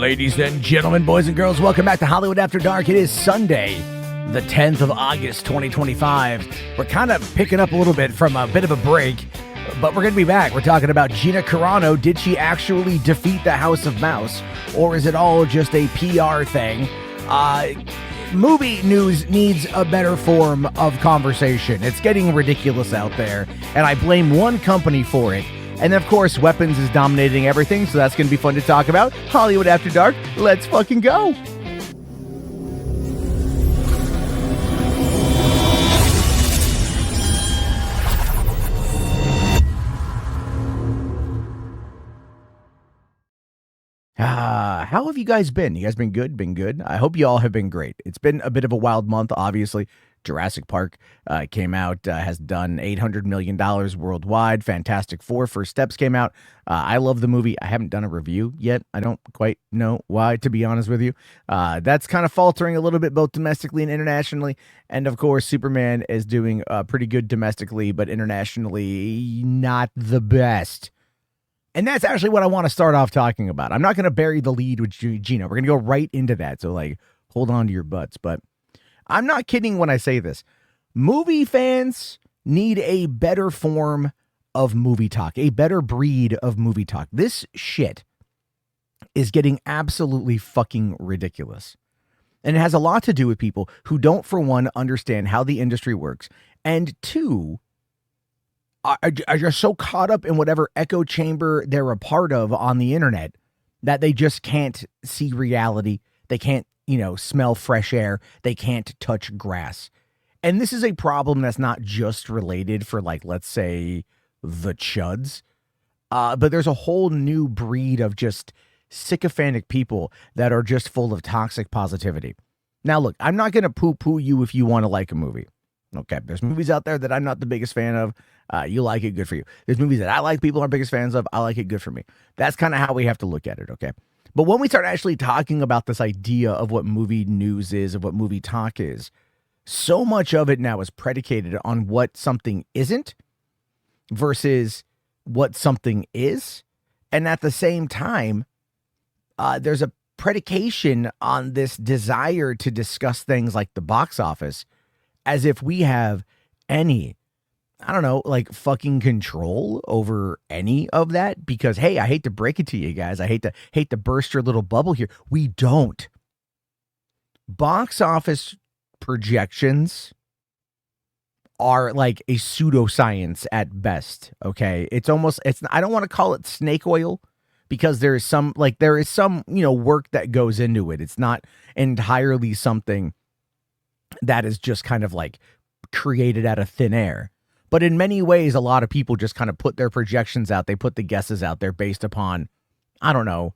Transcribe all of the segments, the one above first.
Ladies and gentlemen, boys and girls, welcome back to Hollywood After Dark. It is Sunday, the 10th of August, 2025. We're kind of picking up a little bit from a bit of a break, but we're going to be back. We're talking about Gina Carano. Did she actually defeat the House of Mouse, or is it all just a PR thing? Movie news needs a better form of conversation. It's getting ridiculous out there, and I blame one company for it. And of course, weapons is dominating everything, so that's going to be fun to talk about. Hollywood After Dark, let's fucking go. How have you guys been? You guys been good? Been good? I hope you all have been great. It's been a bit of a wild month, obviously. Jurassic Park came out, has done $800 million worldwide. Fantastic Four First Steps came out. I love the movie. I haven't done a review yet. I don't quite know why, to be honest with you. That's kind of faltering a little bit, both domestically and internationally. And of course, Superman is doing pretty good domestically, but internationally, not the best. And that's actually what I want to start off talking about. I'm not going to bury the lead with Gina. We're going to go right into that. So, hold on to your butts. But I'm not kidding when I say this. Movie fans need a better form of movie talk, a better breed of movie talk. This shit is getting absolutely fucking ridiculous. And it has a lot to do with people who don't, for one, understand how the industry works, and two, are just so caught up in whatever echo chamber they're a part of on the internet that they just can't see reality. They can't, smell fresh air. They can't touch grass. And this is a problem that's not just related for, let's say, the chuds. But there's a whole new breed of just sycophantic people that are just full of toxic positivity. Now, look, I'm not going to poo-poo you if you want to like a movie. Okay, there's movies out there that I'm not the biggest fan of. You like it, good for you. There's movies that I like, people aren't biggest fans of. I like it, good for me. That's kind of how we have to look at it, okay? But when we start actually talking about this idea of what movie news is, of what movie talk is, so much of it now is predicated on what something isn't versus what something is. And at the same time, there's a predication on this desire to discuss things like the box office as if we have any, fucking control over any of that. Because, hey, I hate to break it to you guys. I hate to burst your little bubble here. We don't. Box office projections are like a pseudoscience at best. Okay. I don't want to call it snake oil because there is some work that goes into it. It's not entirely something that is just kind of created out of thin air. But in many ways, a lot of people just kind of put their projections out. They put the guesses out there based upon, what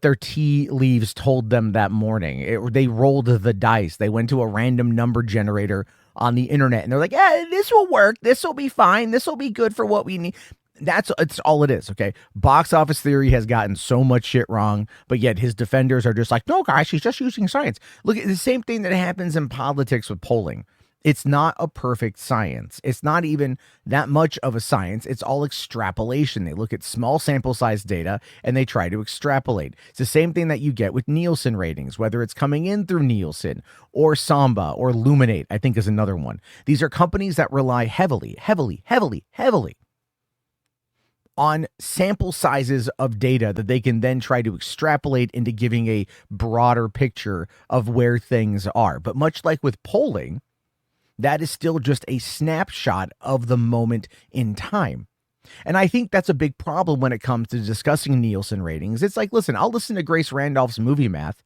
their tea leaves told them that morning. They rolled the dice. They went to a random number generator on the internet and they're like, yeah, this will work. This will be fine. This will be good for what we need. It's all it is, okay? Box office theory has gotten so much shit wrong, but yet his defenders are just like, no, guys, she's just using science. Look, it's the same thing that happens in politics with polling. It's not a perfect science. It's not even that much of a science. It's all extrapolation. They look at small sample size data and they try to extrapolate. It's the same thing that you get with Nielsen ratings, whether it's coming in through Nielsen or Samba or Luminate, I think is another one. These are companies that rely heavily on sample sizes of data that they can then try to extrapolate into giving a broader picture of where things are. But much like with polling, that is still just a snapshot of the moment in time. And I think that's a big problem when it comes to discussing Nielsen ratings. It's like, listen, I'll listen to Grace Randolph's Movie Math,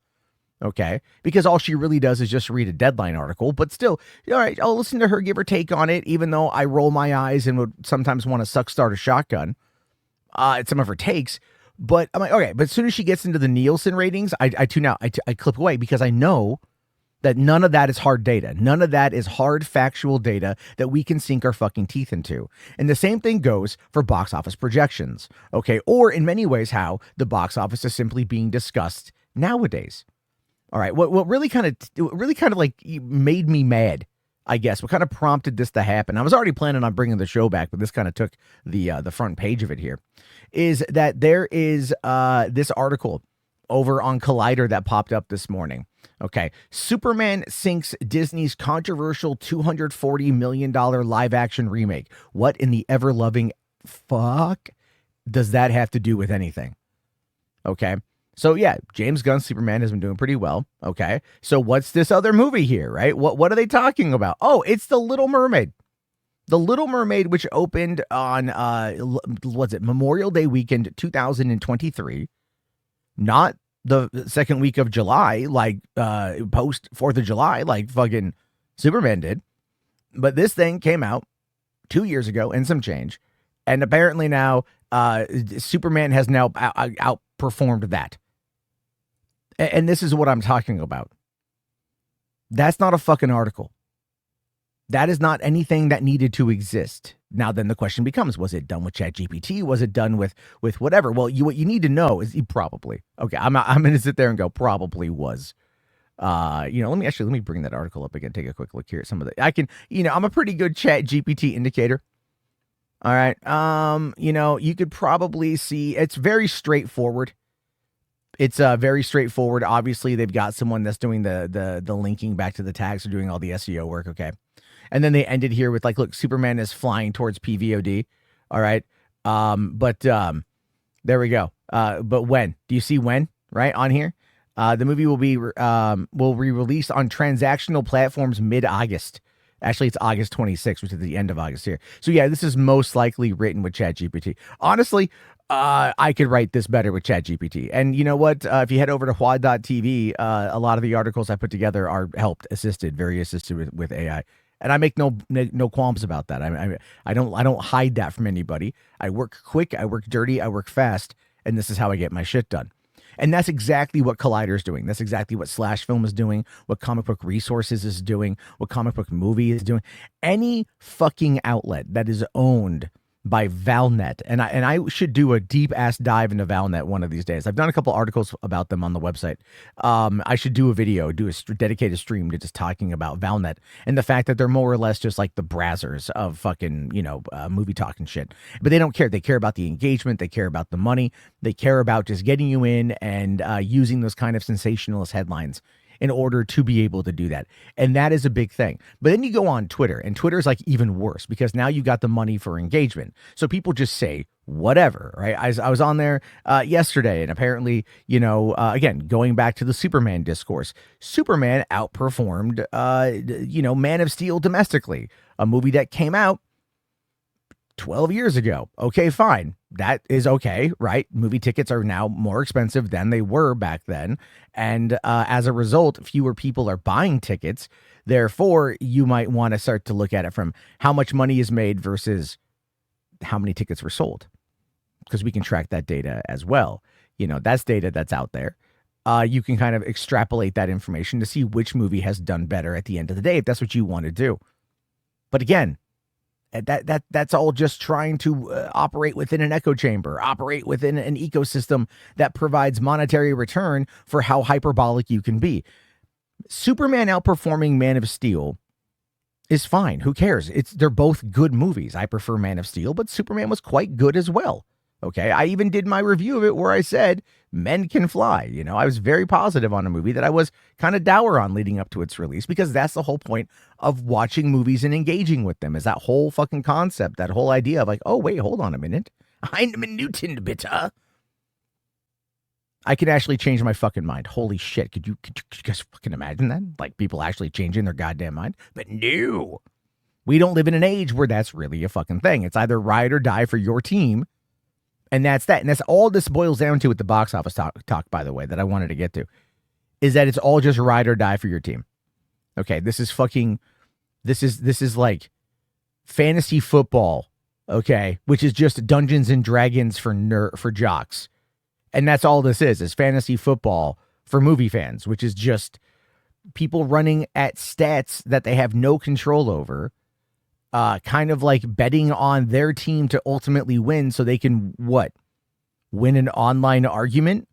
okay, because all she really does is just read a Deadline article. But still, all right, I'll listen to her give her take on it, even though I roll my eyes and would sometimes want to start a shotgun at some of her takes. But I'm like, okay, but as soon as she gets into the Nielsen ratings, I tune out. I clip away because I know that none of that is hard data. None of that is hard factual data that we can sink our fucking teeth into. And the same thing goes for box office projections, okay? Or in many ways, how the box office is simply being discussed nowadays. All right, what really kind of made me mad I guess, what kind of prompted this to happen. I was already planning on bringing the show back, but this kind of took the front page of it here, is that there is this article over on Collider that popped up this morning. Okay. Superman sinks Disney's controversial $240 million live action remake. What in the ever loving fuck does that have to do with anything? Okay. So yeah, James Gunn's Superman has been doing pretty well. Okay. So what's this other movie here, right? What are they talking about? Oh, it's The Little Mermaid. The Little Mermaid, which opened on was it Memorial Day weekend 2023, not the second week of July, like post 4th of July, like fucking Superman did. But this thing came out 2 years ago and some change. And apparently now Superman has now outperformed that. And this is what I'm talking about. That's not a fucking article. That is not anything that needed to exist. Now, then the question becomes, was it done with ChatGPT? Was it done with whatever? Well, what you need to know is he probably, okay, I'm going to sit there and go, probably was. Let me bring that article up again, take a quick look here at some of the, I'm a pretty good ChatGPT indicator. All right. You could probably see it's very straightforward. It's very straightforward. Obviously, they've got someone that's doing the linking back to the tags or doing all the SEO work. Okay. And then they ended here with like, look, Superman is flying towards PVOD. All right. There we go. But when? Do you see when? Right on here? The movie will be released on transactional platforms mid-August. Actually, it's August 26th, which is the end of August here. So yeah, this is most likely written with ChatGPT. Honestly, I could write this better with ChatGPT. And you know what? If you head over to HWAD.tv, a lot of the articles I put together are very assisted with AI. And I make no qualms about that. I don't hide that from anybody. I work quick, I work dirty, I work fast, and this is how I get my shit done. And that's exactly what Collider is doing. That's exactly what Slash Film is doing, what Comic Book Resources is doing, what Comic Book Movie is doing. Any fucking outlet that is owned by Valnet, and I should do a deep ass dive into Valnet one of these days. I've done a couple articles about them on the website. I should do a video, do a dedicated stream to just talking about Valnet and the fact that they're more or less just like the Brazzers of fucking movie talk and shit. But they don't care. They care about the engagement. They care about the money. They care about just getting you in and using those kind of sensationalist headlines in order to be able to do that. And that is a big thing. But then you go on Twitter, and Twitter's like even worse because now you got the money for engagement. So people just say whatever, right? I was on there yesterday, and apparently, again, going back to the Superman discourse, Superman outperformed, Man of Steel domestically, a movie that came out 12 years ago. Okay, fine. That is okay, right? Movie tickets are now more expensive than they were back then. And as a result, fewer people are buying tickets. Therefore, you might want to start to look at it from how much money is made versus how many tickets were sold. Because we can track that data as well. That's data that's out there. You can kind of extrapolate that information to see which movie has done better at the end of the day, if that's what you want to do. But again, that's all just trying to operate within an echo chamber, operate within an ecosystem that provides monetary return for how hyperbolic you can be. Superman outperforming Man of Steel is fine. Who cares? They're both good movies. I prefer Man of Steel, but Superman was quite good as well. Okay, I even did my review of it where I said men can fly. I was very positive on a movie that I was kind of dour on leading up to its release, because that's the whole point of watching movies and engaging with them, is that whole fucking concept, that whole idea of like, oh, wait, hold on a minute. I'm a Newton bitter. I could actually change my fucking mind. Holy shit. Could you guys fucking imagine that? Like people actually changing their goddamn mind? But no, we don't live in an age where that's really a fucking thing. It's either ride or die for your team. And that's that. And that's all this boils down to with the box office talk, by the way, that I wanted to get to, is that it's all just ride or die for your team. Okay, this is like fantasy football, okay, which is just Dungeons and Dragons for jocks. And that's all this is fantasy football for movie fans, which is just people running at stats that they have no control over. Kind of like betting on their team to ultimately win so they can win an online argument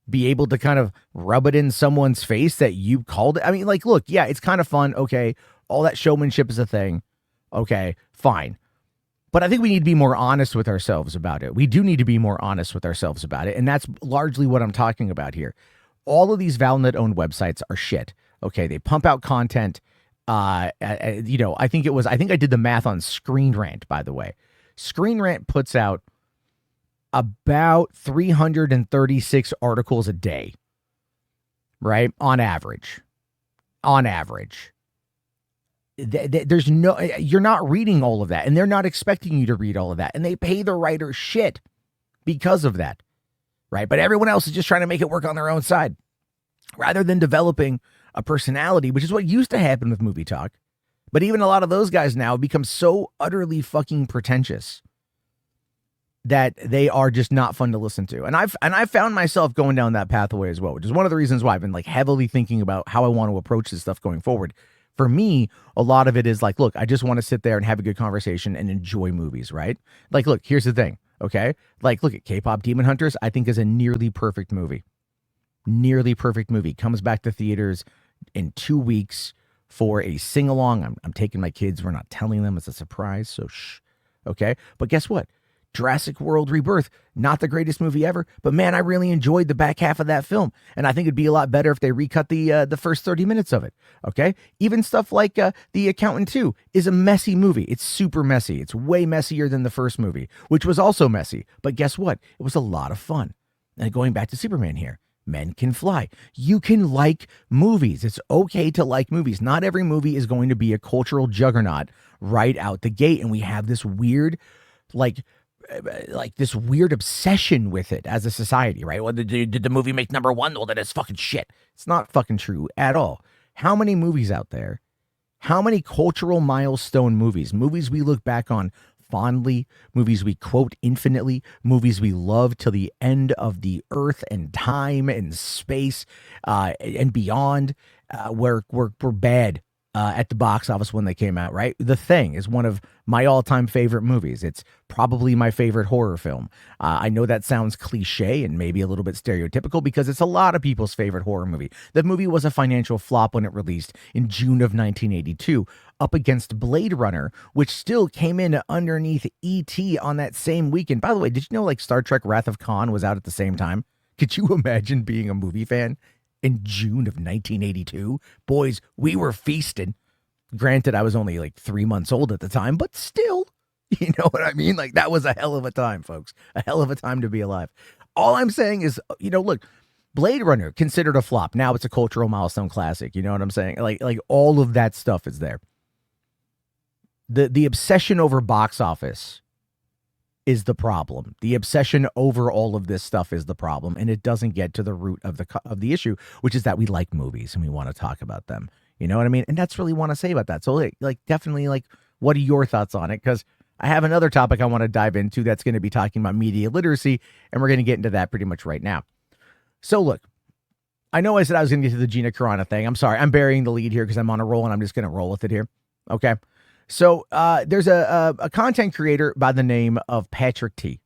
be able to kind of rub it in someone's face that you called it. I mean, like, look, yeah, it's kind of fun. Okay. All that showmanship is a thing. Okay, fine. But I think we need to be more honest with ourselves about it. We do need to be more honest with ourselves about it. And that's largely what I'm talking about here. All of these Valnet-owned websites are shit. Okay, they pump out content. I think I did the math on Screen Rant, by the way. Screen Rant puts out about 336 articles a day, right? On average. You're not reading all of that, and they're not expecting you to read all of that, and they pay the writer shit because of that, right? But everyone else is just trying to make it work on their own side rather than developing a personality, which is what used to happen with Movie Talk. But even a lot of those guys now become so utterly fucking pretentious that they are just not fun to listen to. And I've found myself going down that pathway as well, which is one of the reasons why I've been like heavily thinking about how I want to approach this stuff going forward. For me, a lot of it is like, look, I just want to sit there and have a good conversation and enjoy movies, right? Like, look, here's the thing, okay? Like, look at K-pop Demon Hunters, I think is a nearly perfect movie. Comes back to theaters in 2 weeks for a sing-along. I'm taking my kids. We're not telling them. It's a surprise, so shh, okay? But guess what? Jurassic World Rebirth, not the greatest movie ever, but man, I really enjoyed the back half of that film, and I think it'd be a lot better if they recut the first 30 minutes of it, okay? Even stuff like The Accountant 2 is a messy movie. It's super messy. It's way messier than the first movie, which was also messy, but guess what? It was a lot of fun. And going back to Superman here, men can fly. You can like movies. It's okay to like movies. Not every movie is going to be a cultural juggernaut right out the gate, and we have this weird, like this weird obsession with it as a society, right? Well, did the movie make number one? Well, then it's fucking shit. It's not fucking true at all. How many movies out there? How many cultural milestone movies we look back on fondly, movies we quote infinitely, movies we love till the end of the earth and time and space and beyond, were bad at the box office when they came out, right? The Thing is one of my all-time favorite movies. It's probably my favorite horror film. I know that sounds cliche and maybe a little bit stereotypical because it's a lot of people's favorite horror movie. The movie was a financial flop when it released in June of 1982, up against Blade Runner, which still came in underneath E.T. on that same weekend. By the way, did you know like Star Trek Wrath of Khan was out at the same time? Could you imagine being a movie fan in June of 1982? Boys, we were feasting. Granted, I was only like 3 months old at the time, but still, you know what I mean? Like, that was a hell of a time, folks. A hell of a time to be alive. All I'm saying is, look, Blade Runner, considered a flop. Now it's a cultural milestone classic. You know what I'm saying? Like all of that stuff is there. The obsession over box office is the problem. The obsession over all of this stuff is the problem, and it doesn't get to the root of the issue, which is that we like movies and we want to talk about them. You know what I mean? And that's really what I want to say about that. So definitely what are your thoughts on it? Because I have another topic I want to dive into that's going to be talking about media literacy, and we're going to get into that pretty much right now. So look, I know I said I was going to get to the Gina Carano thing. I'm sorry. I'm burying the lead here because I'm on a roll and I'm just going to roll with it here. Okay. So there's a content creator by the name of Patrick T.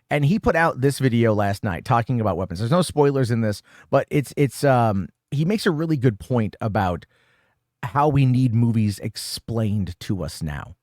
And he put out this video last night talking about weapons. There's no spoilers in this, but he makes a really good point about how we need movies explained to us now.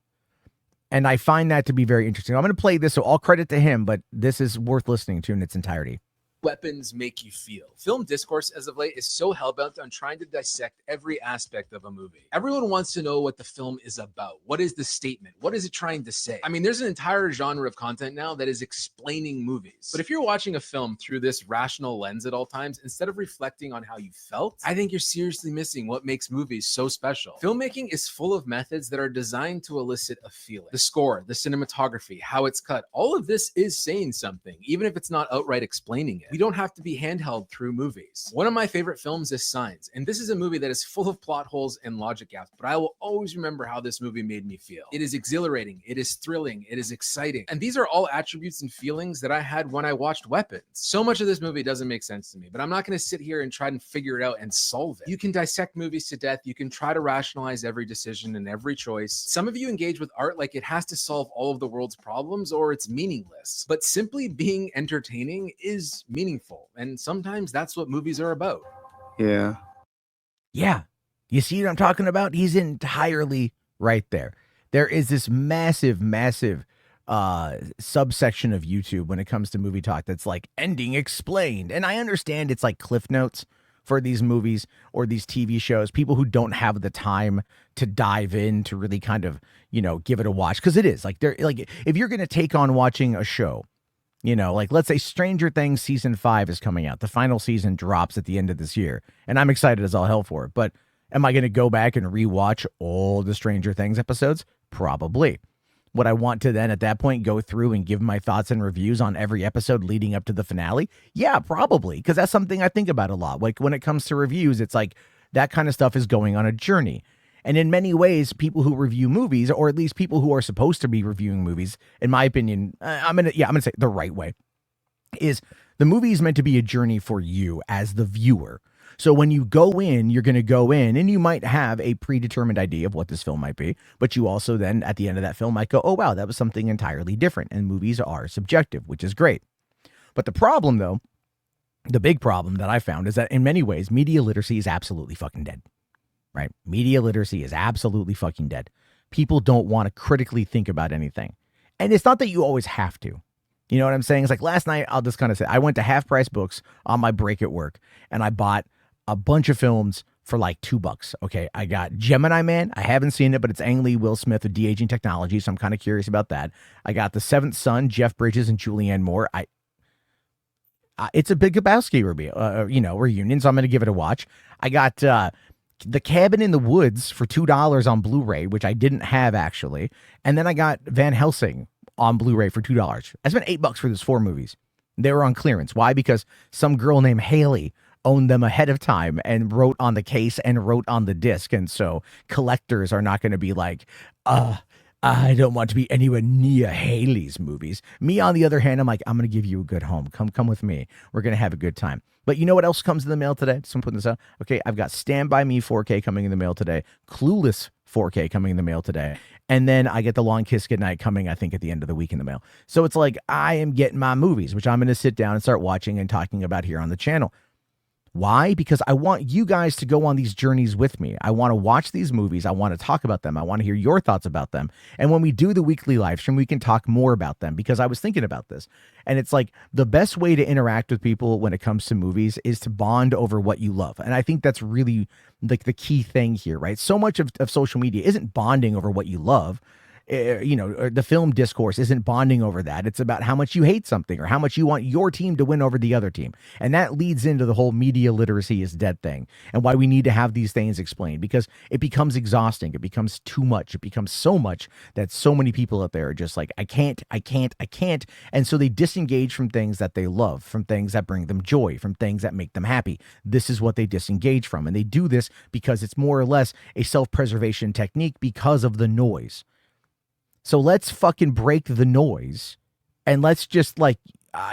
And I find that to be very interesting. I'm going to play this, so all credit to him, but this is worth listening to in its entirety. Weapons make you feel. Film discourse as of late is so hellbent on trying to dissect every aspect of a movie. Everyone wants to know what the film is about. What is the statement? What is it trying to say? I mean, there's an entire genre of content now that is explaining movies. But if you're watching a film through this rational lens at all times, instead of reflecting on how you felt, I think you're seriously missing what makes movies so special. Filmmaking is full of methods that are designed to elicit a feeling. The score, the cinematography, how it's cut, all of this is saying something, even if it's not outright explaining it. We don't have to be handheld through movies. One of my favorite films is Signs, and this is a movie that is full of plot holes and logic gaps, but I will always remember how this movie made me feel. It is exhilarating, it is thrilling, it is exciting, and these are all attributes and feelings that I had when I watched Weapons. So much of this movie doesn't make sense to me, but I'm not going to sit here and try and figure it out and solve it. You can dissect movies to death, you can try to rationalize every decision and every choice. Some of you engage with art like it has to solve all of the world's problems or it's meaningless, but simply being entertaining is meaningful. And sometimes that's what movies are about. Yeah. Yeah. You see what I'm talking about? He's entirely right there. There is this massive, massive subsection of YouTube when it comes to movie talk that's like ending explained. And I understand it's like Cliff Notes for these movies or these TV shows, people who don't have the time to dive in to really kind of, give it a watch. Cause it is like they're like, if you're going to take on watching a show, like let's say Stranger Things season 5 is coming out. The final season drops at the end of this year. And I'm excited as all hell for it. But am I going to go back and rewatch all the Stranger Things episodes? Probably. Would I want to then at that point go through and give my thoughts and reviews on every episode leading up to the finale? Yeah, probably. Because that's something I think about a lot. Like when it comes to reviews, it's like that kind of stuff is going on a journey. And in many ways, people who review movies, or at least people who are supposed to be reviewing movies, in my opinion, I'm gonna say the right way, is the movie is meant to be a journey for you as the viewer. So when you go in, you're going to go in and you might have a predetermined idea of what this film might be, but you also then at the end of that film might go, oh, wow, that was something entirely different. And movies are subjective, which is great. But the problem, though, the big problem that I found is that in many ways, media literacy is absolutely fucking dead, right? Media literacy is absolutely fucking dead. People don't want to critically think about anything. And it's not that you always have to. You know what I'm saying? It's like last night, I'll just kind of say, I went to Half Price Books on my break at work and I bought a bunch of films for like $2. Okay. I got Gemini Man. I haven't seen it, but it's Ang Lee, Will Smith with de-aging technology. So I'm kind of curious about that. I got The Seventh Son, Jeff Bridges and Julianne Moore. It's a Big Lebowski reunion. So I'm going to give it a watch. I got, The Cabin in the Woods for $2 on Blu-ray, which I didn't have actually. And then I got Van Helsing on Blu-ray for $2. I spent $8 for those 4 movies. They were on clearance. Why? Because some girl named Haley owned them ahead of time and wrote on the case and wrote on the disc. And so collectors are not going to be like, I don't want to be anywhere near Haley's movies. Me, on the other hand, I'm like, I'm going to give you a good home. Come with me. We're going to have a good time. But you know what else comes in the mail today? Someone putting this out. Okay, I've got Stand By Me 4K coming in the mail today. Clueless 4K coming in the mail today. And then I get The Long Kiss Goodnight coming, I think, at the end of the week in the mail. So it's like I am getting my movies, which I'm going to sit down and start watching and talking about here on the channel. Why? Because I want you guys to go on these journeys with me. I want to watch these movies. I want to talk about them. I want to hear your thoughts about them. And when we do the weekly live stream, we can talk more about them because I was thinking about this. And it's like the best way to interact with people when it comes to movies is to bond over what you love. And I think that's really like the key thing here, right? So much of social media isn't bonding over what you love. The film discourse isn't bonding over that. It's about how much you hate something or how much you want your team to win over the other team. And that leads into the whole media literacy is dead thing and why we need to have these things explained because it becomes exhausting. It becomes too much. It becomes so much that so many people out there are just like, I can't. And so they disengage from things that they love, from things that bring them joy, from things that make them happy. This is what they disengage from. And they do this because it's more or less a self-preservation technique because of the noise. So let's fucking break the noise and let's just like,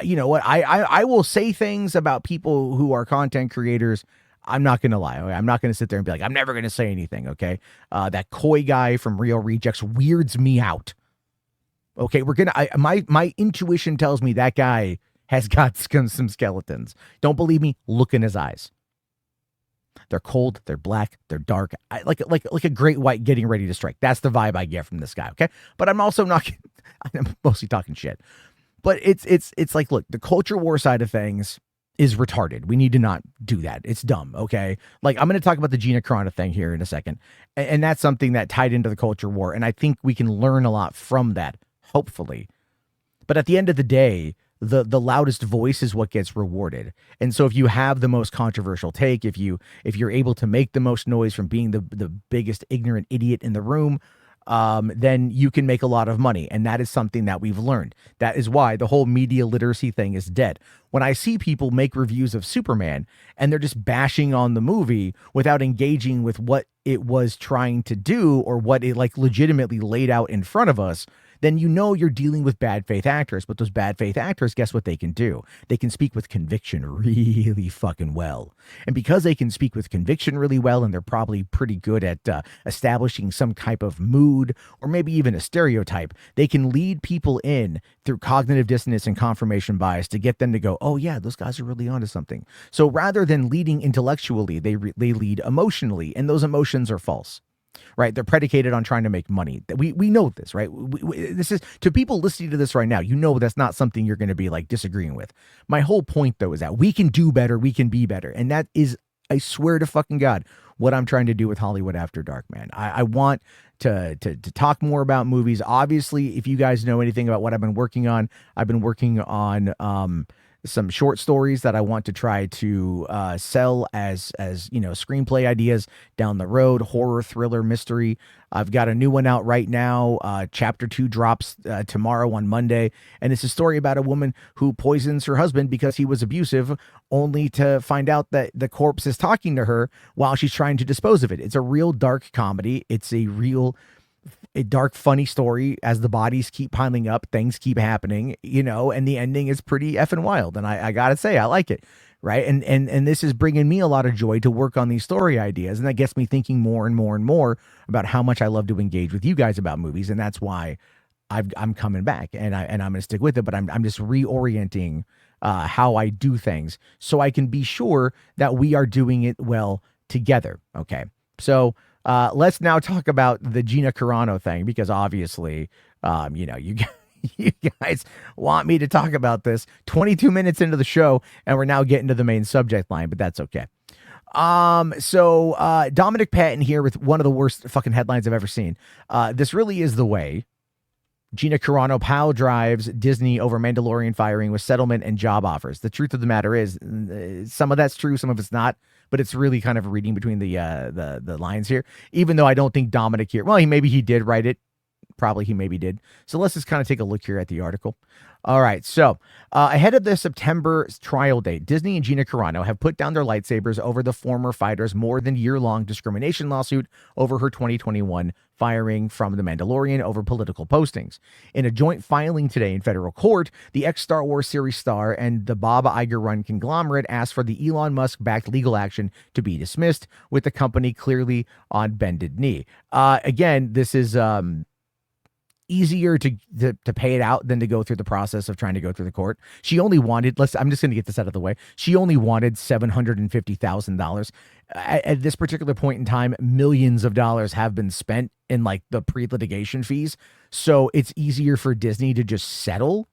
you know what? I will say things about people who are content creators. I'm not going to lie. Okay? I'm not going to sit there and be like, I'm never going to say anything. Okay. That Coy guy from Real Rejects weirds me out. Okay. My intuition tells me that guy has got some skeletons. Don't believe me? Look in his eyes. They're cold, they're black, they're dark, like a great white getting ready to strike. That's the vibe I get from this guy, okay? But I'm also not, I'm mostly talking shit. But it's like, look, the culture war side of things is retarded. We need to not do that. It's dumb, okay? Like, I'm going to talk about the Gina Carano thing here in a second. And that's something that tied into the culture war. And I think we can learn a lot from that, hopefully. But at the end of the day, the loudest voice is what gets rewarded. And so if you have the most controversial take, if you're able to make the most noise from being the biggest ignorant idiot in the room, then you can make a lot of money. And that is something that we've learned. That is why the whole media literacy thing is dead. When I see people make reviews of Superman and they're just bashing on the movie without engaging with what it was trying to do or what it like legitimately laid out in front of us, then you know you're dealing with bad faith actors. But those bad faith actors, guess what they can do? They can speak with conviction really fucking well. And because they can speak with conviction really well, and they're probably pretty good at establishing some type of mood or maybe even a stereotype, they can lead people in through cognitive dissonance and confirmation bias to get them to go, oh yeah, those guys are really onto something. So rather than leading intellectually, they lead emotionally, and those emotions are false. Right, they're predicated on trying to make money. We know this, right? This is, to people listening to this right now, you know that's not something you're going to be like disagreeing with. My whole point though is that we can do better, we can be better, and that is, I swear to fucking God, what I'm trying to do with Hollywood After Dark, man. I want to talk more about movies. Obviously, if you guys know anything about what I've been working on some short stories that I want to try to sell as screenplay ideas down the road, horror, thriller, mystery. I've got a new one out right now. Chapter 2 drops tomorrow on Monday, and it's a story about a woman who poisons her husband because he was abusive, only to find out that the corpse is talking to her while she's trying to dispose of it. It's a real dark comedy. It's a dark, funny story. As the bodies keep piling up, things keep happening, and the ending is pretty effing wild. And I gotta say, I like it, right? And this is bringing me a lot of joy to work on these story ideas, and that gets me thinking more and more and more about how much I love to engage with you guys about movies, and that's why I'm coming back, and I'm gonna stick with it. But I'm just reorienting how I do things so I can be sure that we are doing it well together. Okay, so. Let's now talk about the Gina Carano thing, because obviously, you guys want me to talk about this 22 minutes into the show, and we're now getting to the main subject line, but that's okay. So Dominic Patton here with one of the worst fucking headlines I've ever seen. This really is the way. Gina Carano pile drives Disney over Mandalorian firing with settlement and job offers. The truth of the matter is, some of that's true, some of it's not, but it's really kind of reading between the lines here. Even though I don't think Dominic here, well, he did write it. Probably he maybe did. So let's just kind of take a look here at the article. All right. So ahead of the September trial date, Disney and Gina Carano have put down their lightsabers over the former fighter's more than year-long discrimination lawsuit over her 2021 firing from The Mandalorian over political postings. In a joint filing today in federal court, the ex-Star Wars series star and the Bob Iger-run conglomerate asked for the Elon Musk-backed legal action to be dismissed, with the company clearly on bended knee. Again, this is easier to pay it out than to go through the process of trying to go through the court. She only wanted, I'm just going to get this out of the way. She only wanted $750,000. At this particular point in time, millions of dollars have been spent in like the pre-litigation fees. So it's easier for Disney to just settle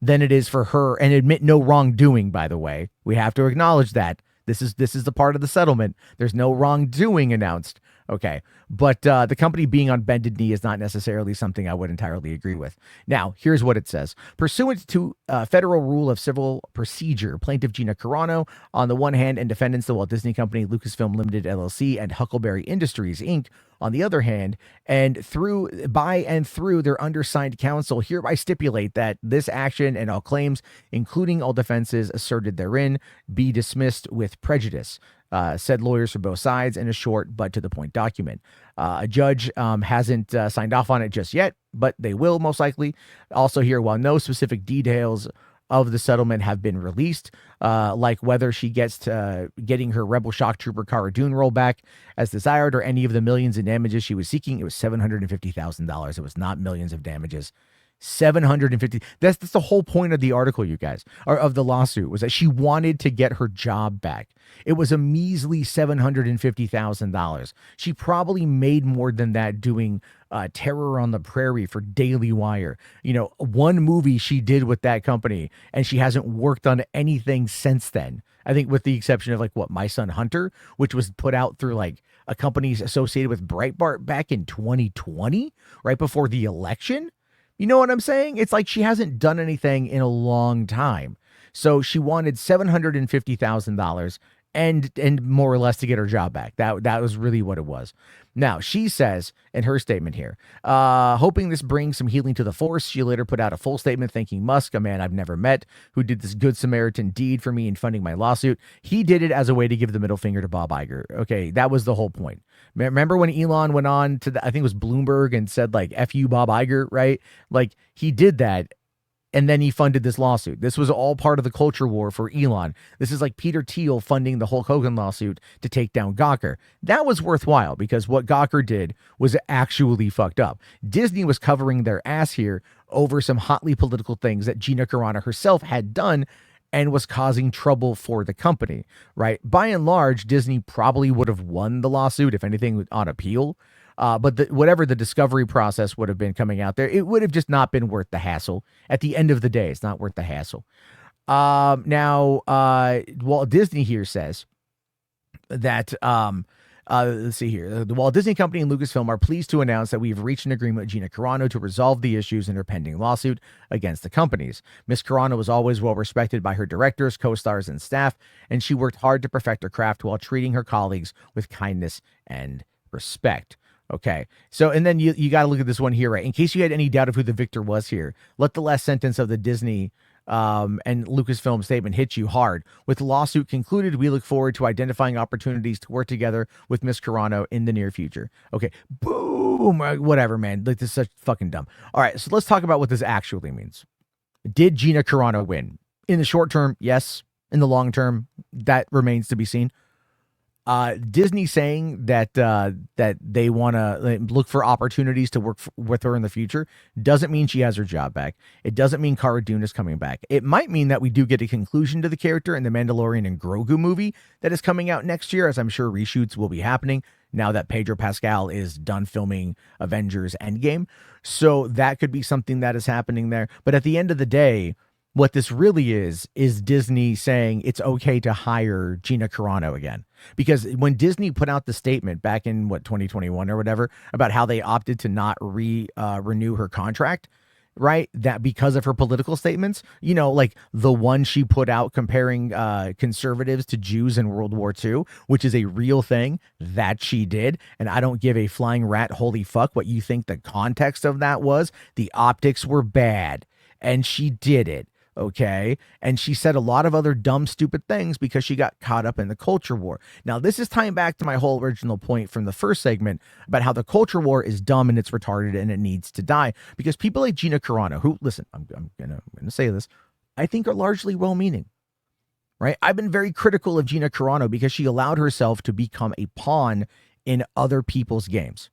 than it is for her, and admit no wrongdoing, by the way. We have to acknowledge that. This is the part of the settlement. There's no wrongdoing announced. Okay. But the company being on bended knee is not necessarily something I would entirely agree with. Now, here's what it says. Pursuant to Federal Rule of Civil Procedure, plaintiff Gina Carano, on the one hand, and defendants the Walt Disney Company, Lucasfilm Limited, LLC, and Huckleberry Industries, Inc., on the other hand, and through their undersigned counsel, hereby stipulate that this action and all claims, including all defenses asserted therein, be dismissed with prejudice. Said lawyers for both sides in a short but to the point document. A judge hasn't signed off on it just yet, but they will most likely. Also here, while no specific details of the settlement have been released, like whether she gets to getting her Rebel Shock Trooper Cara Dune rollback as desired, or any of the millions in damages she was seeking. It was $750,000. It was not millions of damages. 750. That's the whole point of the article, you guys, or of the lawsuit, was that she wanted to get her job back. It was a measly $750,000. She probably made more than that doing Terror on the Prairie for Daily Wire. One movie she did with that company, and she hasn't worked on anything since then. I think with the exception of My Son Hunter, which was put out through a company associated with Breitbart back in 2020, right before the election. You know what I'm saying? It's like she hasn't done anything in a long time. So she wanted $750,000, and more or less to get her job back. That was really what it was. Now, she says in her statement here, hoping this brings some healing to the force, she later put out a full statement thanking Musk, a man I've never met, who did this good Samaritan deed for me in funding my lawsuit. He did it as a way to give the middle finger to Bob Iger. Okay, that was the whole point. Remember when Elon went on to, I think it was Bloomberg, and said, like, F you, Bob Iger, right? Like, he did that, and then he funded this lawsuit. This was all part of the culture war for Elon. This is like Peter Thiel funding the Hulk Hogan lawsuit to take down Gawker. That was worthwhile because what Gawker did was actually fucked up. Disney was covering their ass here over some hotly political things that Gina Carano herself had done and was causing trouble for the company, right? By and large, Disney probably would have won the lawsuit, if anything, on appeal. But whatever the discovery process would have been coming out there, it would have just not been worth the hassle. At the end of the day, it's not worth the hassle. Now, Walt Disney here says that, let's see here. The Walt Disney Company and Lucasfilm are pleased to announce that we've reached an agreement with Gina Carano to resolve the issues in her pending lawsuit against the companies. Miss Carano was always well respected by her directors, co-stars, and staff, and she worked hard to perfect her craft while treating her colleagues with kindness and respect. Okay, so and then you got to look at this one here, right? In case you had any doubt of who the victor was here, let the last sentence of the Disney and Lucasfilm statement hit you hard. With the lawsuit concluded, we look forward to identifying opportunities to work together with Miss Carano in the near future. Okay, boom, whatever, man. Like, this is such fucking dumb. All right, so let's talk about what this actually means. Did Gina Carano win? In the short term, yes. In the long term, that remains to be seen. Disney saying that they want to look for opportunities to work with her in the future doesn't mean she has her job back. It doesn't mean Cara Dune is coming back. It might mean that we do get a conclusion to the character in the Mandalorian and Grogu movie that is coming out next year, as I'm sure reshoots will be happening now that Pedro Pascal is done filming Avengers Endgame. So that could be something that is happening there. But at the end of the day, what this really is Disney saying it's okay to hire Gina Carano again. Because when Disney put out the statement back in 2021 or whatever about how they opted to not renew her contract, right? That because of her political statements, you know, like the one she put out comparing conservatives to Jews in World War II, which is a real thing that she did. And I don't give a flying rat holy fuck what you think the context of that was. The optics were bad and she did it. Okay. And she said a lot of other dumb, stupid things because she got caught up in the culture war. Now, this is tying back to my whole original point from the first segment about how the culture war is dumb and it's retarded and it needs to die because people like Gina Carano, who, listen, I'm gonna say this, I think are largely well-meaning, right? I've been very critical of Gina Carano because she allowed herself to become a pawn in other people's games.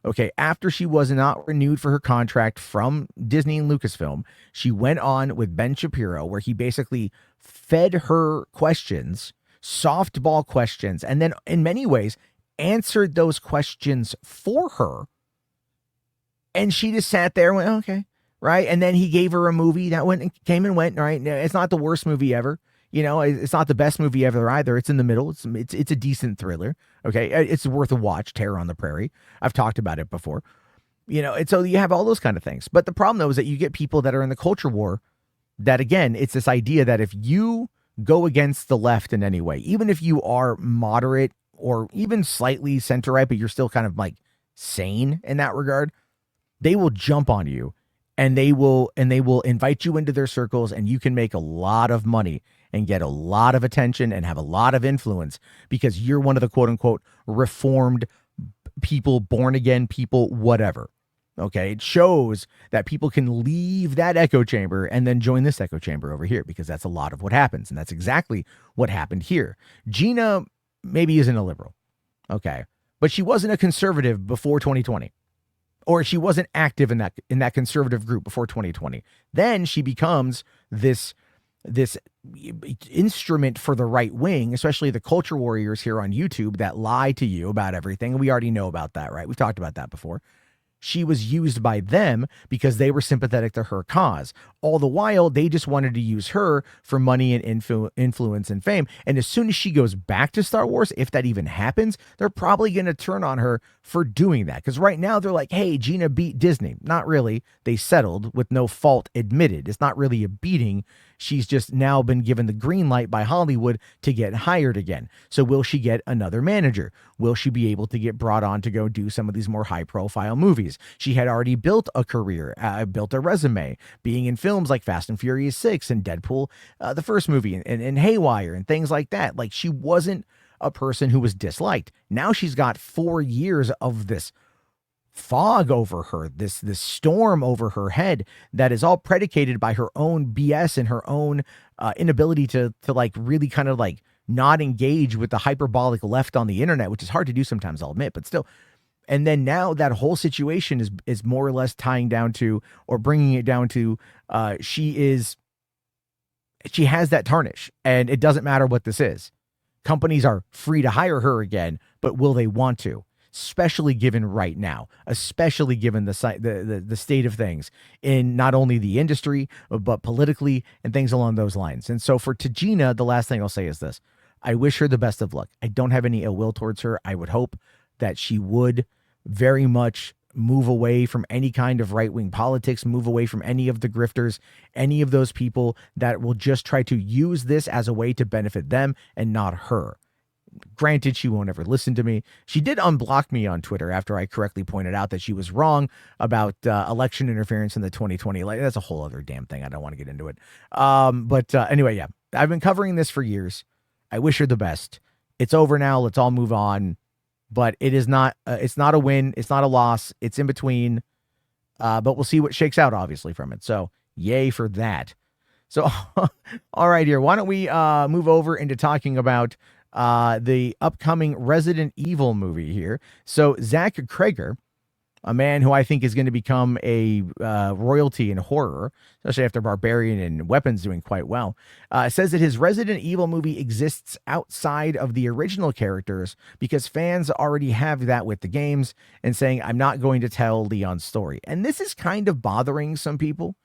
Okay, after she was not renewed for her contract from Disney and Lucasfilm, she went on with Ben Shapiro, where he basically fed her questions, softball questions, and then in many ways answered those questions for her. And she just sat there and went, okay, right? And then he gave her a movie that came and went, right? It's not the worst movie ever. You know, it's not the best movie ever either. It's in the middle. It's a decent thriller. Okay, it's worth a watch. Terror on the Prairie. I've talked about it before. You know, and so you have all those kind of things. But the problem though is that you get people that are in the culture war. That again, it's this idea that if you go against the left in any way, even if you are moderate or even slightly center right, but you're still kind of like sane in that regard, they will jump on you. And they will invite you into their circles, and you can make a lot of money and get a lot of attention and have a lot of influence because you're one of the quote unquote reformed people, born again people, whatever. Okay. It shows that people can leave that echo chamber and then join this echo chamber over here because that's a lot of what happens. And that's exactly what happened here. Gina maybe isn't a liberal. Okay. But she wasn't a conservative before 2020. Or she wasn't active in that conservative group before 2020. Then she becomes this instrument for the right wing, especially the culture warriors here on YouTube that lie to you about everything. And we already know about that, right? We've talked about that before. She was used by them because they were sympathetic to her cause. All the while, they just wanted to use her for money and influence and fame. And as soon as she goes back to Star Wars, if that even happens, they're probably going to turn on her for doing that. Because right now they're like, hey, Gina beat Disney. Not really. They settled with no fault admitted. It's not really a beating. She's just now been given the green light by Hollywood to get hired again. So will she get another manager? Will she be able to get brought on to go do some of these more high profile movies? She had already built a career, built a resume, being in films like Fast and Furious 6 and Deadpool, the first movie, and Haywire and things like that. Like, she wasn't a person who was disliked. Now she's got 4 years of this fog over her, this storm over her head that is all predicated by her own BS and her own inability to like really kind of like not engage with the hyperbolic left on the internet, which is hard to do sometimes, I'll admit, but still. And then now that whole situation is more or less tying down to, or bringing it down to, she has that tarnish, and it doesn't matter what this is. Companies are free to hire her again, but will they want to? Especially given right now, especially given the state of things in not only the industry, but politically and things along those lines. And so to Gina, the last thing I'll say is this. I wish her the best of luck. I don't have any ill will towards her. I would hope that she would very much move away from any kind of right-wing politics, move away from any of the grifters, any of those people that will just try to use this as a way to benefit them and not her. Granted, she won't ever listen to me. She did unblock me on Twitter after I correctly pointed out that she was wrong about election interference in the 2020. Like, that's a whole other damn thing. I don't want to get into it. But anyway, yeah, I've been covering this for years. I wish her the best. It's over now. Let's all move on. But it is not. It's not a win. It's not a loss. It's in between. But we'll see what shakes out, obviously, from it. So yay for that. So, all right, here. Why don't we move over into talking about the upcoming Resident Evil movie here. So Zach Krager, a man who I think is going to become a royalty in horror, especially after Barbarian and Weapons doing quite well, says that his Resident Evil movie exists outside of the original characters because fans already have that with the games, and saying, I'm not going to tell Leon's story. And this is kind of bothering some people.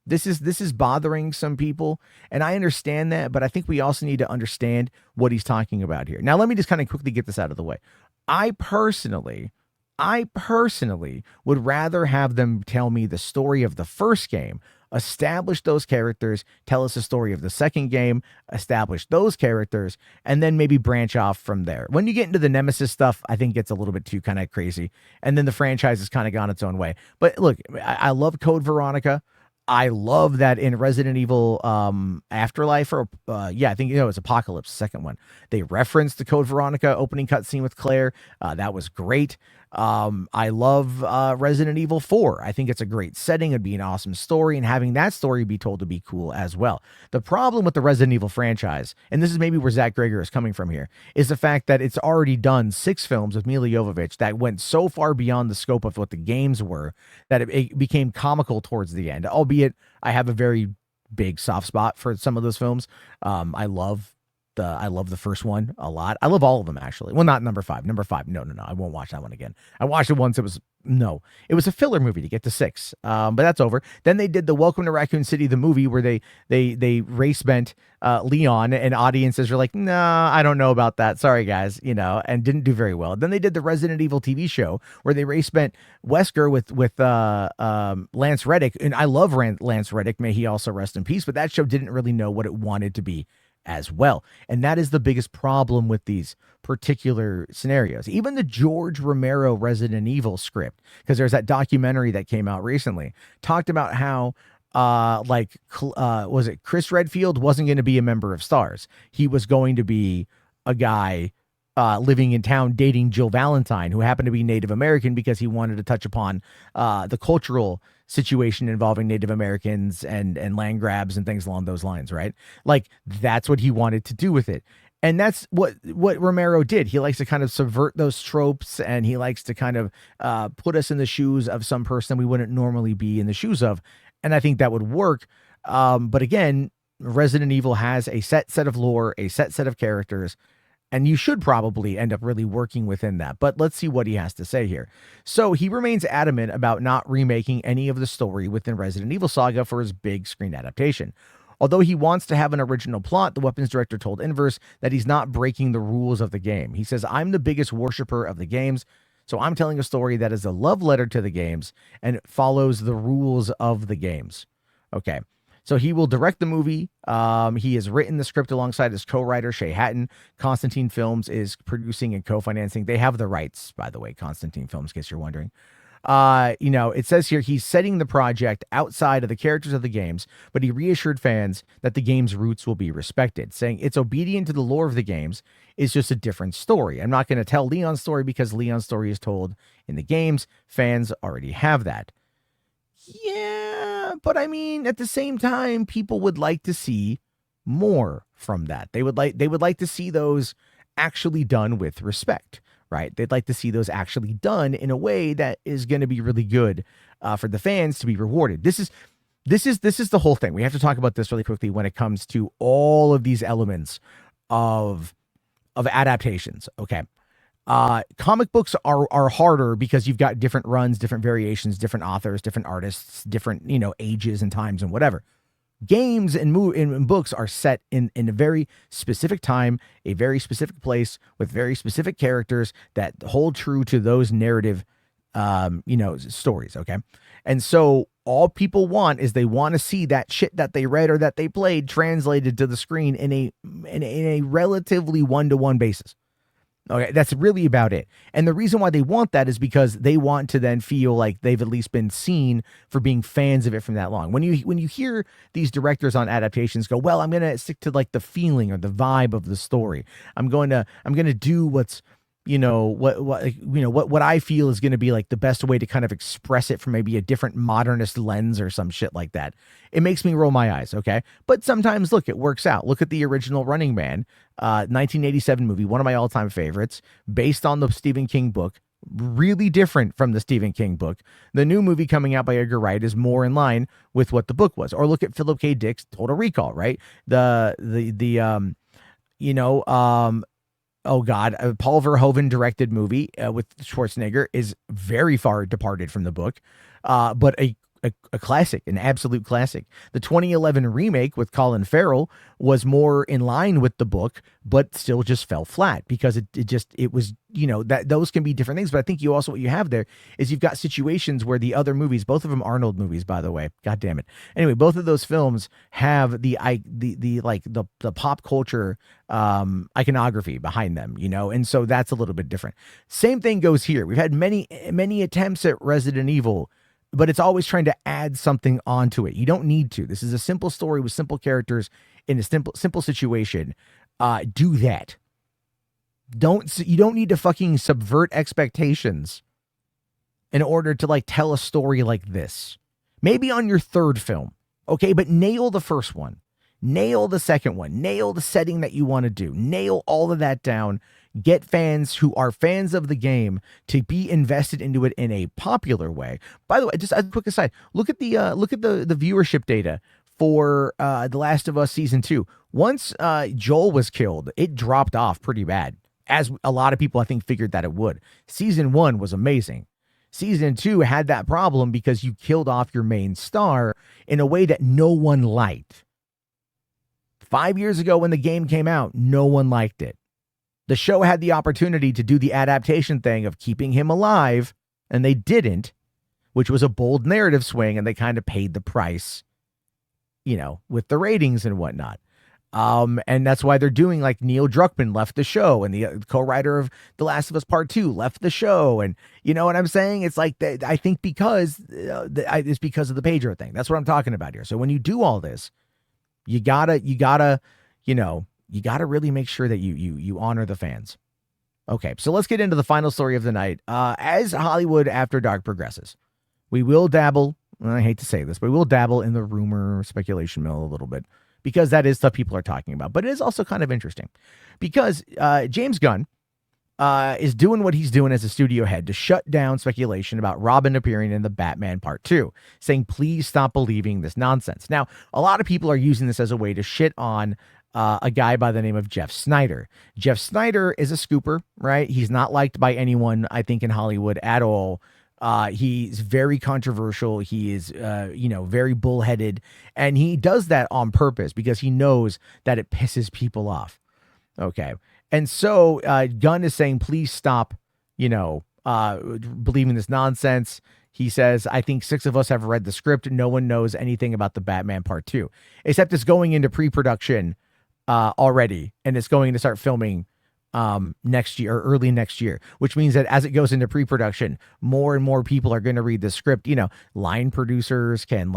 This is bothering some people, and I understand that, but I think we also need to understand what he's talking about here. Now, let me just kind of quickly get this out of the way. I personally would rather have them tell me the story of the first game, establish those characters, tell us the story of the second game, establish those characters, and then maybe branch off from there. When you get into the Nemesis stuff, I think it gets a little bit too kind of crazy, and then the franchise has kind of gone its own way. But look, I love Code Veronica. I love that in Resident Evil Afterlife, or I think it's Apocalypse, the second one. They referenced the Code Veronica opening cutscene with Claire. That was great. I love Resident Evil 4. I think it's a great setting. It'd be an awesome story, and having that story be told to be cool as well. The problem with the Resident Evil franchise, and this is maybe where Zach Krager is coming from here, is the fact that it's already done 6 films with Milla Jovovich that went so far beyond the scope of what the games were that it became comical towards the end. Albeit, I have a very big soft spot for some of those films. I love the first one a lot. I love all of them, actually. Well, not number 5. Number 5, no. I won't watch that one again. I watched it once. It was a filler movie to get to 6. But that's over. Then they did the Welcome to Raccoon City, the movie, where they race bent Leon, and audiences are like, nah, I don't know about that. Sorry, guys, and didn't do very well. Then they did the Resident Evil TV show where they race bent Wesker with Lance Reddick, and I love Lance Reddick. May he also rest in peace. But that show didn't really know what it wanted to be as well. And that is the biggest problem with these particular scenarios. Even the George Romero Resident Evil script, because there's that documentary that came out recently, talked about how was it Chris Redfield wasn't going to be a member of STARS. He was going to be a guy living in town dating Jill Valentine, who happened to be Native American, because he wanted to touch upon the cultural situation involving Native Americans and land grabs and things along those lines, right? Like, that's what he wanted to do with it. And that's what Romero did. He likes to kind of subvert those tropes, and he likes to kind of put us in the shoes of some person we wouldn't normally be in the shoes of. And I think that would work. But again, Resident Evil has a set of lore, a set of characters, and you should probably end up really working within that. But let's see what he has to say here. So he remains adamant about not remaking any of the story within Resident Evil Saga for his big screen adaptation. Although he wants to have an original plot, the Weapons director told Inverse that he's not breaking the rules of the game. He says, I'm the biggest worshiper of the games, so I'm telling a story that is a love letter to the games and follows the rules of the games. Okay. So he will direct the movie. He has written the script alongside his co-writer Shay Hatton. Constantine Films is producing and co-financing. They have the rights, by the way, Constantine Films, in case you're wondering. It says here he's setting the project outside of the characters of the games, but he reassured fans that the game's roots will be respected, saying it's obedient to the lore of the games. It's just a different story. I'm not going to tell Leon's story because Leon's story is told in the games. Fans already have that. Yeah, but I mean, at the same time, people would like to see more from that. They would like to see those actually done with respect, right? They'd like to see those actually done in a way that is going to be really good for the fans to be rewarded. This is the whole thing. We have to talk about this really quickly when it comes to all of these elements of adaptations. Okay. Comic books are harder because you've got different runs, different variations, different authors, different artists, different, ages and times and whatever. Games and books are set in a very specific time, a very specific place with very specific characters that hold true to those narrative, stories. Okay. And so all people want is they want to see that shit that they read or that they played translated to the screen in a relatively one-to-one basis. Okay, that's really about it. And the reason why they want that is because they want to then feel like they've at least been seen for being fans of it from that long. When you hear these directors on adaptations go, well, I'm going to stick to like the feeling or the vibe of the story. I'm going to do what's, what I feel is going to be like the best way to kind of express it from maybe a different modernist lens or some shit like that. It makes me roll my eyes. Okay. But sometimes look, it works out. Look at the original Running Man, 1987 movie, one of my all-time favorites, based on the Stephen King book, really different from the Stephen King book. The new movie coming out by Edgar Wright is more in line with what the book was. Or look at Philip K. Dick's Total Recall, right? Oh God, a Paul Verhoeven directed movie with Schwarzenegger is very far departed from the book, but a classic, an absolute classic. The 2011 remake with Colin Farrell was more in line with the book, but still just fell flat because it was, that those can be different things. But I think what you have there is you've got situations where the other movies, both of them Arnold movies, by the way, God damn it. Anyway, both of those films have the pop culture iconography behind them, and so that's a little bit different. Same thing goes here. We've had many attempts at Resident Evil, but it's always trying to add something onto it. You don't need to. This is a simple story with simple characters in a simple situation. Do that. You don't need to fucking subvert expectations in order to like tell a story like this. Maybe on your third film. Okay, but nail the first one. Nail the second one. Nail the setting that you want to do. Nail all of that down. Get fans who are fans of the game to be invested into it in a popular way. By the way, just a quick aside, look at the viewership data for The Last of Us Season 2. Once Joel was killed, it dropped off pretty bad, as a lot of people I think figured that it would. Season 1 was amazing. Season 2 had that problem because you killed off your main star in a way that no one liked. 5 years ago when the game came out, no one liked it. The show had the opportunity to do the adaptation thing of keeping him alive, and they didn't, which was a bold narrative swing, and they kind of paid the price, with the ratings and whatnot. And that's why they're doing like Neil Druckmann left the show, and the co-writer of The Last of Us Part 2 left the show. And you know what I'm saying? It's like, I think because it's because of the Pedro thing. That's what I'm talking about here. So when you do all this, you gotta really make sure that you honor the fans. Okay, so let's get into the final story of the night. As Hollywood After Dark progresses, we will dabble, and I hate to say this, but we will dabble in the rumor speculation mill a little bit, because that is stuff people are talking about. But it is also kind of interesting because James Gunn is doing what he's doing as a studio head to shut down speculation about Robin appearing in the Batman Part 2, saying, please stop believing this nonsense. Now, a lot of people are using this as a way to shit on a guy by the name of Jeff Snyder. Jeff Snyder is a scooper, right? He's not liked by anyone, I think, in Hollywood at all. He's very controversial. He is, very bullheaded, and he does that on purpose because he knows that it pisses people off. Okay. And so Gunn is saying, please stop, believing this nonsense. He says, I think 6 of us have read the script. No one knows anything about the Batman Part 2, except it's going into pre-production already, and it's going to start filming next year or early next year, which means that as it goes into pre-production, more and more people are going to read the script. Line producers can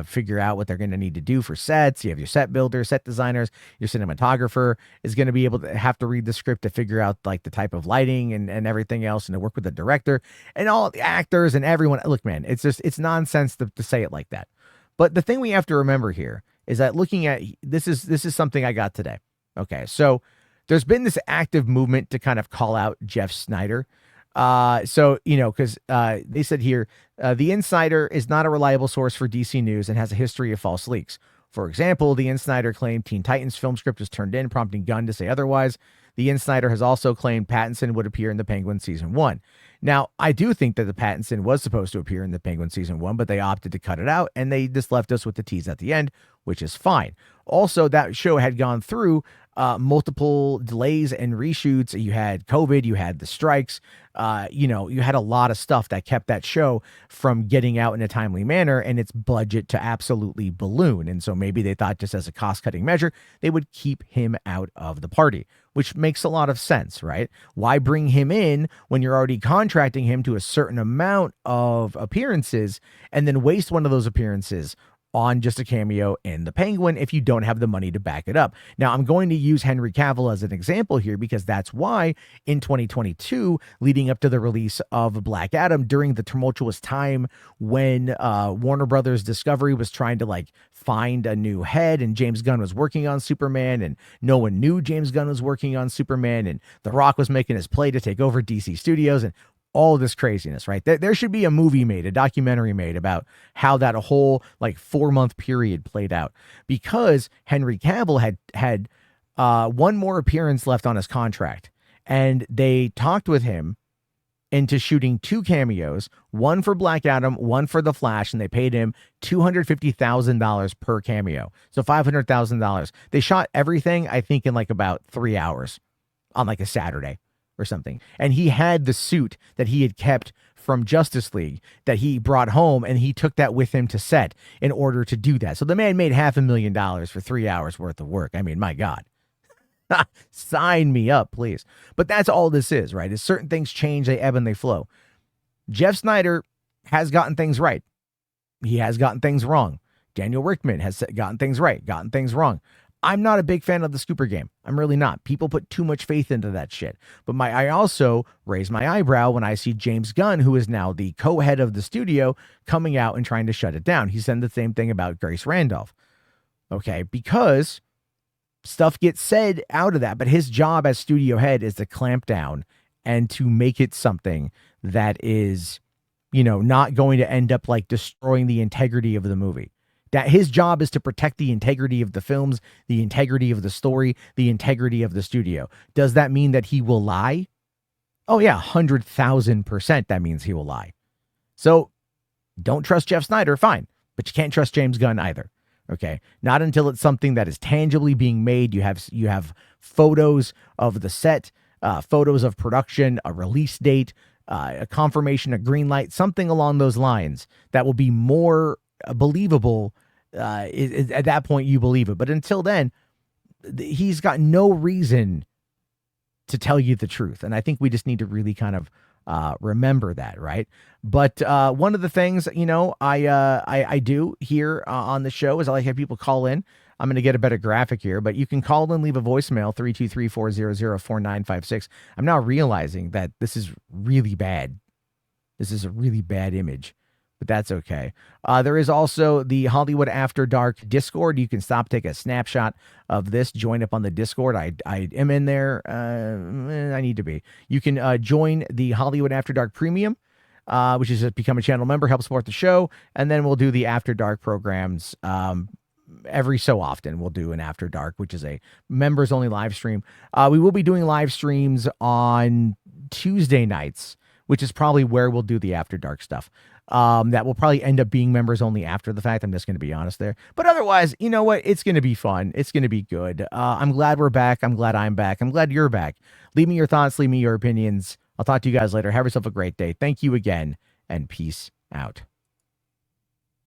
figure out what they're going to need to do for sets. You have your set builders, set designers, your cinematographer is going to be able to have to read the script to figure out the type of lighting and everything else, and to work with the director and all the actors and everyone. Look, man, it's nonsense to say it like that. But the thing we have to remember here is that looking at this is something I got today. Okay, so there's been this active movement to kind of call out Jeff Snyder. Because they said here, The Insider is not a reliable source for DC News and has a history of false leaks. For example, The Insider claimed Teen Titans film script was turned in, prompting Gunn to say otherwise. The Insider has also claimed Pattinson would appear in the Penguin Season 1. Now, I do think that the Pattinson was supposed to appear in the Penguin Season 1, but they opted to cut it out, and they just left us with the tease at the end, which is fine. Also, that show had gone through multiple delays and reshoots. You had COVID, you had the strikes, you had a lot of stuff that kept that show from getting out in a timely manner, and its budget to absolutely balloon. And so maybe they thought, just as a cost-cutting measure, they would keep him out of the party, which makes a lot of sense, right? Why bring him in when you're already contracting him to a certain amount of appearances and then waste one of those appearances on just a cameo in the Penguin if you don't have the money to back it up? Now, I'm going to use Henry Cavill as an example here, because that's why in 2022, leading up to the release of Black Adam, during the tumultuous time when Warner Brothers Discovery was trying to find a new head, and James Gunn was working on Superman, and no one knew James Gunn was working on Superman, and The Rock was making his play to take over DC Studios, and all this craziness, right? There should be a movie made, a documentary made about how that whole 4-month period played out, because Henry Cavill had one more appearance left on his contract, and they talked with him into shooting 2 cameos, one for Black Adam, one for The Flash, and they paid him $250,000 per cameo. So $500,000. They shot everything, I think, in about 3 hours on a Saturday or something. And he had the suit that he had kept from Justice League that he brought home, and he took that with him to set in order to do that. So the man made $500,000 for 3 hours worth of work. I mean, my God. Sign me up, please. But that's all this is, right? Is certain things change, they ebb and they flow. Jeff Snyder has gotten things right. He has gotten things wrong. Daniel Rickman has gotten things right, gotten things wrong. I'm not a big fan of the Scooper game. I'm really not. People put too much faith into that shit. But I also raise my eyebrow when I see James Gunn, who is now the co-head of the studio, coming out and trying to shut it down. He said the same thing about Grace Randolph. Okay, because stuff gets said out of that, but his job as studio head is to clamp down and to make it something that is, not going to end up destroying the integrity of the movie. That his job is to protect the integrity of the films, the integrity of the story, the integrity of the studio. Does that mean that he will lie? Oh yeah, 100,000% that means he will lie. So don't trust Jeff Snyder, fine. But you can't trust James Gunn either. Okay? Not until it's something that is tangibly being made. You have photos of the set, photos of production, a release date, a confirmation, a green light, something along those lines that will be more believable. At that point you believe it, but until then he's got no reason to tell you the truth, and I think we just need to really kind of remember that, right? But one of the things I do here on the show is I like to have people call in. I'm going to get a better graphic here, but you can call and leave a voicemail, 323-400-4956. I'm now realizing that this is really bad. This is a really bad image, but that's okay. There is also the Hollywood After Dark Discord. You can take a snapshot of this, join up on the Discord. I am in there. I need to be. You can join the Hollywood After Dark Premium, which is just become a channel member, help support the show, and then we'll do the After Dark programs every so often. We'll do an After Dark, which is a members only live stream. We will be doing live streams on Tuesday nights, which is probably where we'll do the After Dark stuff. That will probably end up being members only after the fact. I'm just going to be honest there. But otherwise, you know what? It's going to be fun. It's going to be good. I'm glad we're back. I'm glad I'm back. I'm glad you're back. Leave me your thoughts. Leave me your opinions. I'll talk to you guys later. Have yourself a great day. Thank you again, and peace Out.